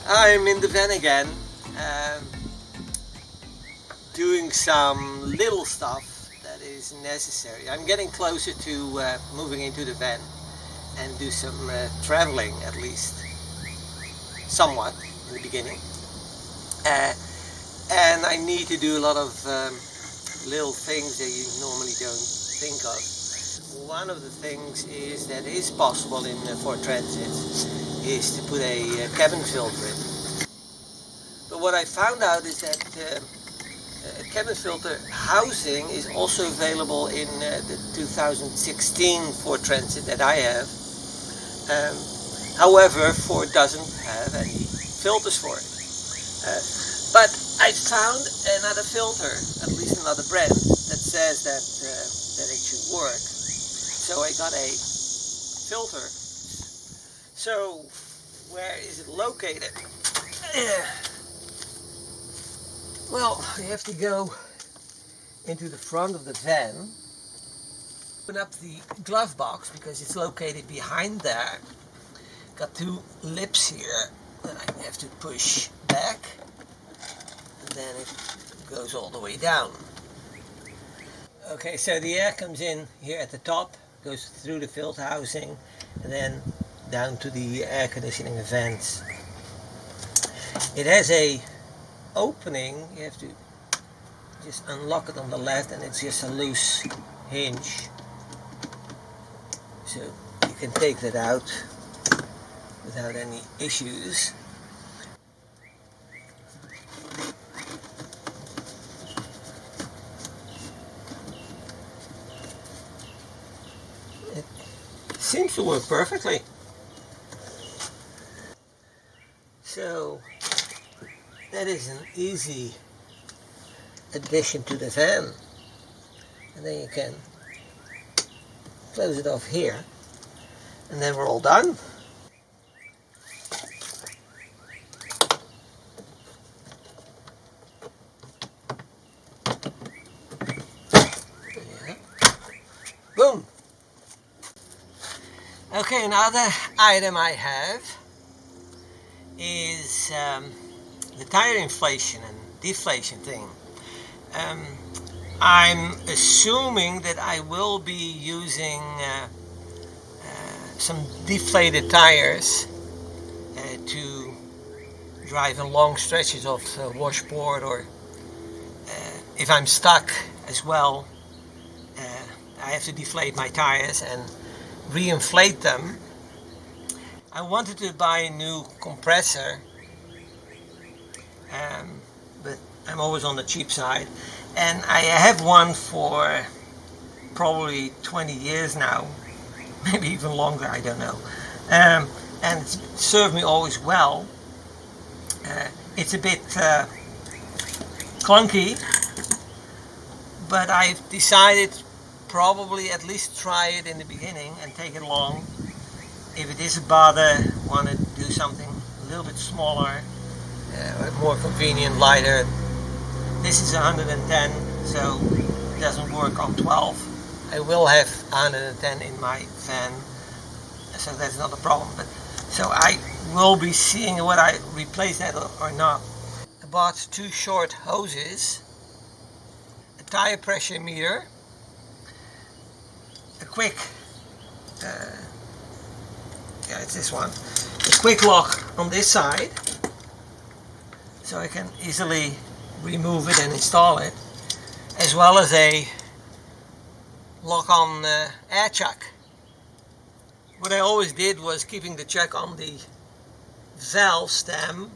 I'm in the van again, doing some little stuff that is necessary. I'm getting closer to moving into the van and do some traveling, at least somewhat in the beginning. And I need to do a lot of little things that you normally don't think of. One of the things that is possible in Ford Transit is to put a cabin filter in. But what I found out is that cabin filter housing is also available in the 2016 Ford Transit that I have. However, Ford doesn't have any filters for it. But I found another filter, at least another brand, that says that it should work. So I got a filter. So where is it located? Well, you have to go into the front of the van, open up the glove box because it's located behind there. Got two lips here that I have to push back, and then it goes all the way down. Okay, so the air comes in here at the top, goes through the filter housing, and then down to the air conditioning vents. It has a opening. You have to just unlock it on the left, and it's just a loose hinge, so you can take that out without any issues. It seems to work perfectly. So that is an easy addition to the van, and then you can close it off here, and then we're all done. Yeah. Boom. Okay, another item I have is the tire inflation and deflation thing. I'm assuming that I will be using some deflated tires to drive in long stretches of washboard, or if I'm stuck as well, I have to deflate my tires and re-inflate them. I wanted to buy a new compressor, but I'm always on the cheap side, and I have one for probably 20 years now, maybe even longer, I don't know, and it's served me always well. It's a bit clunky, but I've decided probably at least try it in the beginning and take it along. If it is a bother, want to do something a little bit smaller, more convenient, lighter. This is 110, so it doesn't work on 12. I will have 110 in my van, so that's not a problem. But so I will be seeing whether I replace that or not. I bought two short hoses, a tire pressure meter, a quick, yeah, it's this one, a quick lock on this side, so I can easily remove it and install it, as well as a lock-on air chuck. What I always did was keeping the chuck on the valve stem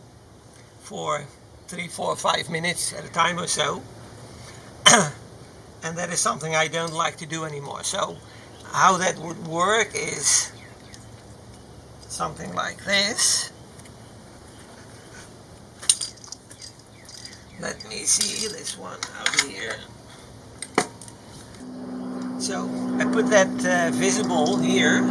for 3, 4, 5 minutes at a time or so, and that is something I don't like to do anymore. So how that would work is something like this. Let me see this one out here. So I put that visible here.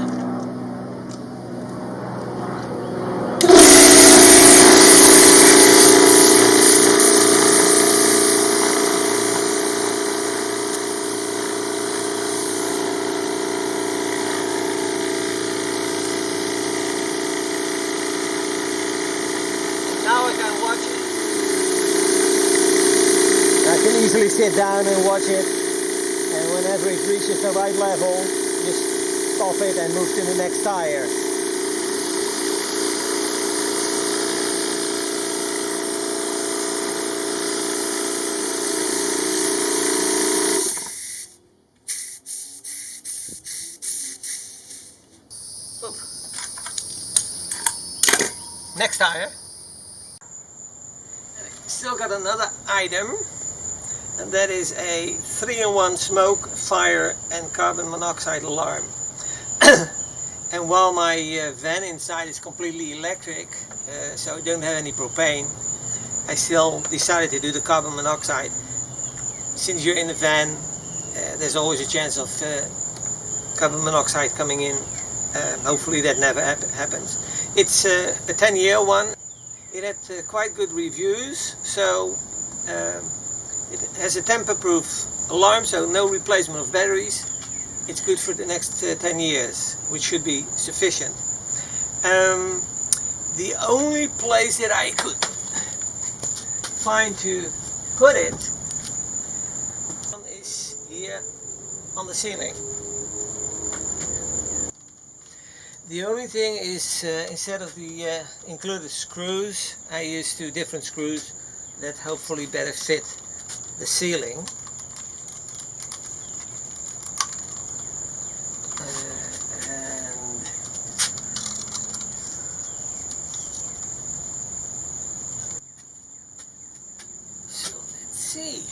sit down and watch it, and whenever it reaches the right level, just stop it and move to the next tire. Oop. Next tire. Still got another item, and that is a 3-in-1 smoke, fire and carbon monoxide alarm. And while my van inside is completely electric, so I don't have any propane, I still decided to do the carbon monoxide. Since you're in the van, there's always a chance of carbon monoxide coming in. Hopefully that never happens. It's a 10-year one. It had quite good reviews, so it has a tamper-proof alarm, so no replacement of batteries. It's good for the next 10 years, which should be sufficient. The only place that I could find to put it is here on the ceiling. The only thing is, instead of the included screws, I used 2 different screws that hopefully better fit the ceiling. And so let's see.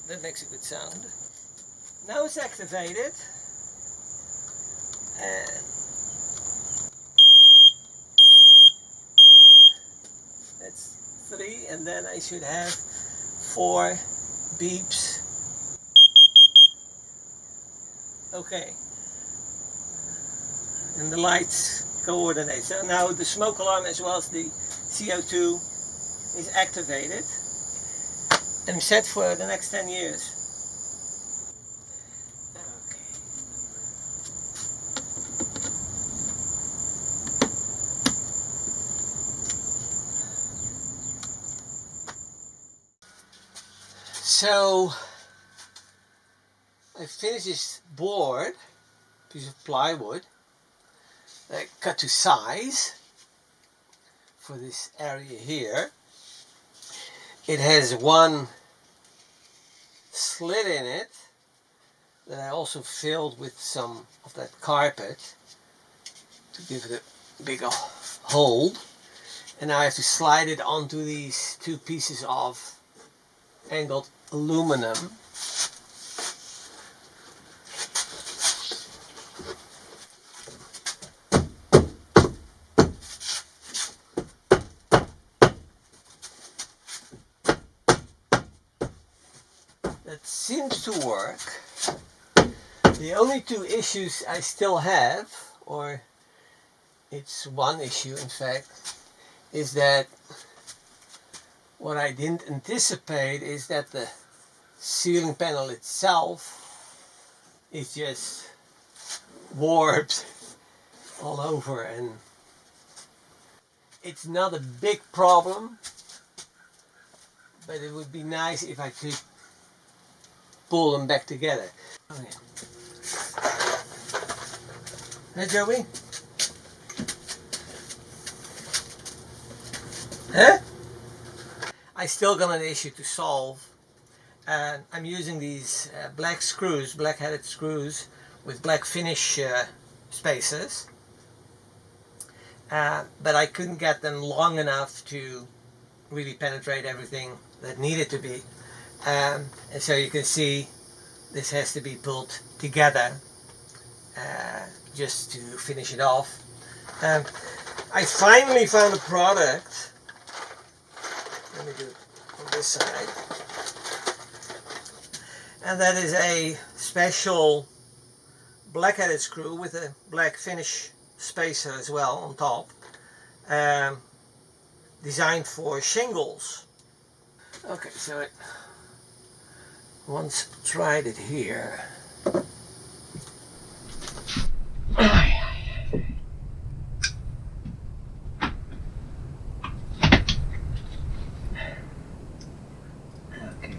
That makes a good sound. Now it's activated, and that's 3, and then I should have 4 beeps. Okay, and the lights coordinate. So now the smoke alarm as well as the CO2 is activated and set for the next 10 years. Okay. So I finished this board, piece of plywood, that I cut to size for this area here. It has 1 slit in it that I also filled with some of that carpet to give it a bigger hold. And now I have to slide it onto these 2 pieces of angled aluminum. That seems to work. The only 2 issues I still have, or it's 1 issue in fact, is that what I didn't anticipate is that the ceiling panel itself is just warped all over, and it's not a big problem, but it would be nice if I could pull them back together. Okay. Hey Joey? Huh? I still got an issue to solve. I'm using these black screws, black-headed screws with black finish spacers, but I couldn't get them long enough to really penetrate everything that needed to be. And so you can see this has to be pulled together just to finish it off. I finally found a product. Let me do it on this side. And that is a special black-headed screw with a black finish spacer as well on top, designed for shingles. Okay, so I once tried it here.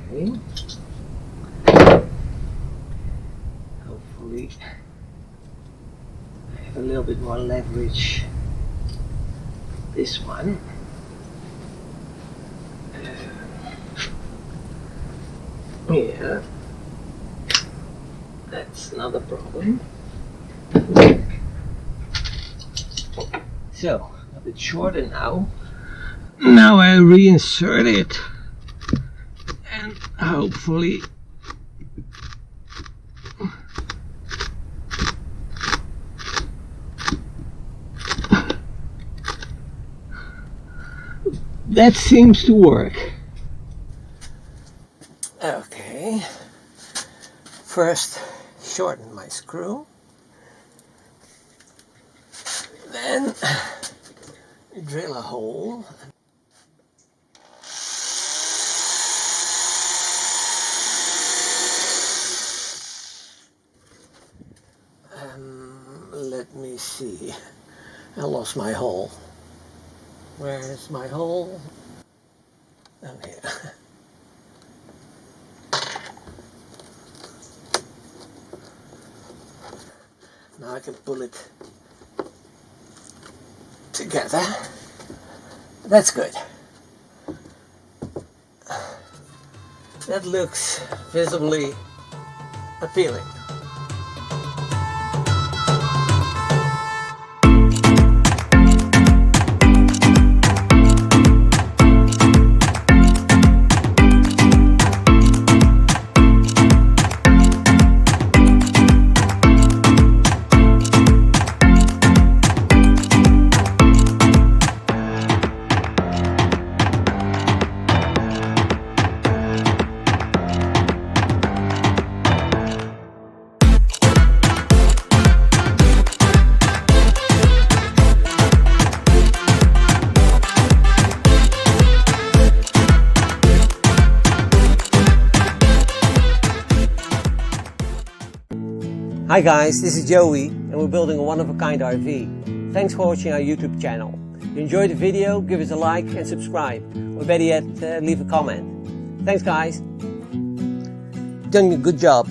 Okay. Hopefully I have a little bit more leverage. This one. Yeah, that's not a problem. So, a bit shorter now. Now I reinsert it, and hopefully that seems to work. Okay, first shorten my screw, then drill a hole. Let me see, I lost my hole. Where is my hole? Oh, here. Now I can pull it together. That's good. That looks visibly appealing. Hi guys, this is Joey and we're building a one-of-a-kind RV. Thanks for watching our YouTube channel. If you enjoyed the video, give us a like and subscribe. Or better yet, leave a comment. Thanks guys. You've done a good job.